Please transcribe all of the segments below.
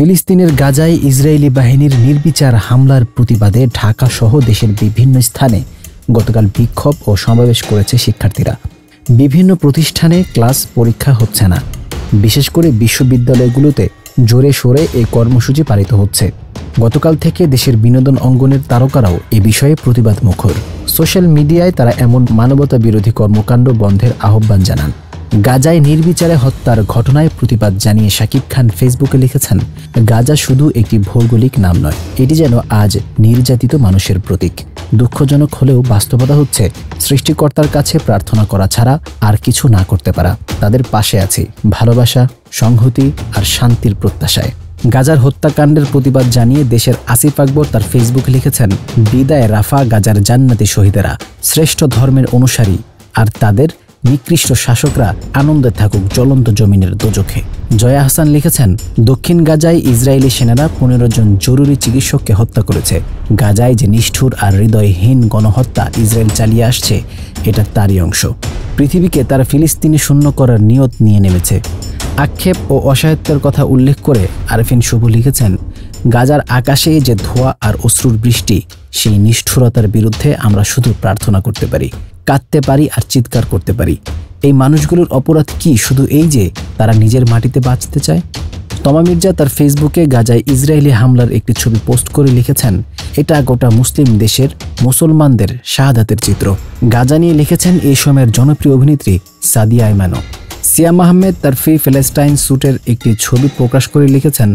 ফিলিস্তিনের গাজায় ইসরায়েলি বাহিনীর নির্বিচার হামলার প্রতিবাদে ঢাকা সহ দেশের বিভিন্ন স্থানে গতকাল বিক্ষোভ ও সমাবেশ করেছে শিক্ষার্থীরা। বিভিন্ন প্রতিষ্ঠানে ক্লাস পরীক্ষা হচ্ছে না, বিশেষ করে বিশ্ববিদ্যালয়গুলোতে জোরে সোরে এই কর্মসূচি পালিত হচ্ছে। গতকাল থেকে দেশের বিনোদন অঙ্গনের তারকারাও এ বিষয়ে প্রতিবাদ মুখর। সোশ্যাল মিডিয়ায় তারা এমন মানবতা বিরোধী কর্মকাণ্ড বন্ধের আহ্বান জানান। গাজায় নির্বিচারে হত্যার ঘটনায় প্রতিবাদ জানিয়ে শাকিব খান ফেসবুকে লিখেছেন, গাজা শুধু একটি ভৌগোলিক নাম নয়, এটি যেন আজ নির্যাতিত মানুষের প্রতীক। দুঃখজনক হলেও বাস্তবতা হচ্ছে সৃষ্টিকর্তার কাছে প্রার্থনা করা ছাড়া আর কিছু না করতে পারা। তাদের পাশে আছি ভালোবাসা, সংহতি আর শান্তির প্রত্যাশায়। গাজার হত্যাকাণ্ডের প্রতিবাদ জানিয়ে দেশের আসিফ আকবর তার ফেসবুকে লিখেছেন, বিদায় রাফা গাজার জান্নাতি শহীদেরা, শ্রেষ্ঠ ধর্মের অনুসারী আর তাদের নিকৃষ্ট শাসকরা আনন্দে থাকুক জ্বলন্ত জমিনের দোজখে। জয়া হাসান লিখেছেন, দক্ষিণ গাজায় ইসরায়েলি সেনারা 15 জন জরুরি চিকিৎসককে হত্যা করেছে। গাজায় যে নিষ্ঠুর আর হৃদয়হীন গণহত্যা ইসরায়েল চালিয়ে আসছে, এটা তারই অংশ। পৃথিবীকে তারা ফিলিস্তিনি শূন্য করার নিয়ত নিয়ে নেমেছে। আক্ষেপ ও অসহায়ত্বের কথা উল্লেখ করে আরফিন শুভ লিখেছেন, গাজার আকাশে যে ধোঁয়া আর অশ্রুর বৃষ্টি, সেই নিষ্ঠুরতার বিরুদ্ধে আমরা শুধু প্রার্থনা করতে পারি, কাঁদতে পারি আর চিৎকার করতে পারি। এই মানুষগুলোর অপরাধ কি শুধু এই যে তারা নিজের মাটিতে বাঁচতে চায়? তমা মির্জা তার ফেসবুকে গাজায় ইসরায়েলি হামলার একটি ছবি পোস্ট করে লিখেছেন, এটা গোটা মুসলিম দেশের মুসলমানদের শাহাদাতের চিত্র। গাজা নিয়ে লিখেছেন এই সময়ের জনপ্রিয় অভিনেত্রী সাদিয়া আইমানও। সিয়াম আহমেদ তার ফ্রি প্যালেস্টাইন স্যুটের একটি ছবি প্রকাশ করে লিখেছেন,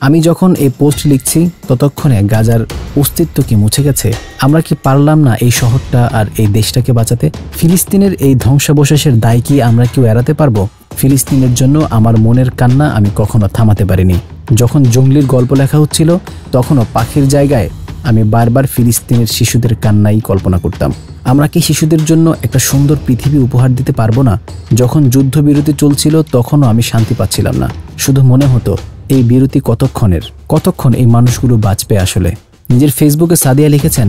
আমি যখন এই পোস্ট লিখছি ততক্ষণে গাজার অস্তিত্ব কি মুছে গেছে? আমরা কি পারলাম না এই শহরটা আর এই দেশটাকে বাঁচাতে? ফিলিস্তিনের এই ধ্বংসাবশেষের দায় কি আমরা কেউ এড়াতে পারবো? ফিলিস্তিনের জন্য আমার মনের কান্না আমি কখনো থামাতে পারিনি। যখন জঙ্গলির গল্প লেখা হচ্ছিল তখনও পাখির জায়গায় আমি বারবার ফিলিস্তিনের শিশুদের কান্নাই কল্পনা করতাম। আমরা কি শিশুদের জন্য একটা সুন্দর পৃথিবী উপহার দিতে পারবো না? যখন যুদ্ধবিরতি চলছিল তখনও আমি শান্তি পাচ্ছিলাম না। শুধু মনে হতো এই বিরতি কতক্ষণ এই মানুষগুলো বাঁচবে আসলে। নিজের ফেসবুকে সাদিয়া লিখেছেন,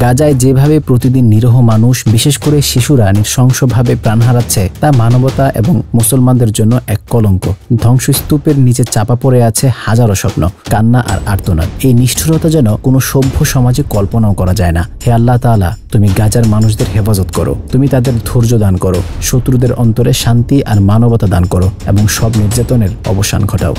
গাজায় যেভাবে প্রতিদিন নিরীহ মানুষ, বিশেষ করে শিশুরা নৃশংসভাবে প্রাণ হারাচ্ছে, তা মানবতা এবং মুসলমানদের জন্য এক কলঙ্ক। ধ্বংসস্তূপের নিচে চাপা পড়ে আছে হাজারো স্বপ্ন, কান্না আর আর্তনাদ। এই নিষ্ঠুরতা যেন কোনো সভ্য সমাজে কল্পনাও করা যায় না। হে আল্লাহ তাআলা, তুমি গাজার মানুষদের হেফাজত করো, তুমি তাদের ধৈর্য দান করো, শত্রুদের অন্তরে শান্তি আর মানবতা দান করো এবং সব নির্যাতনের অবসান ঘটাও।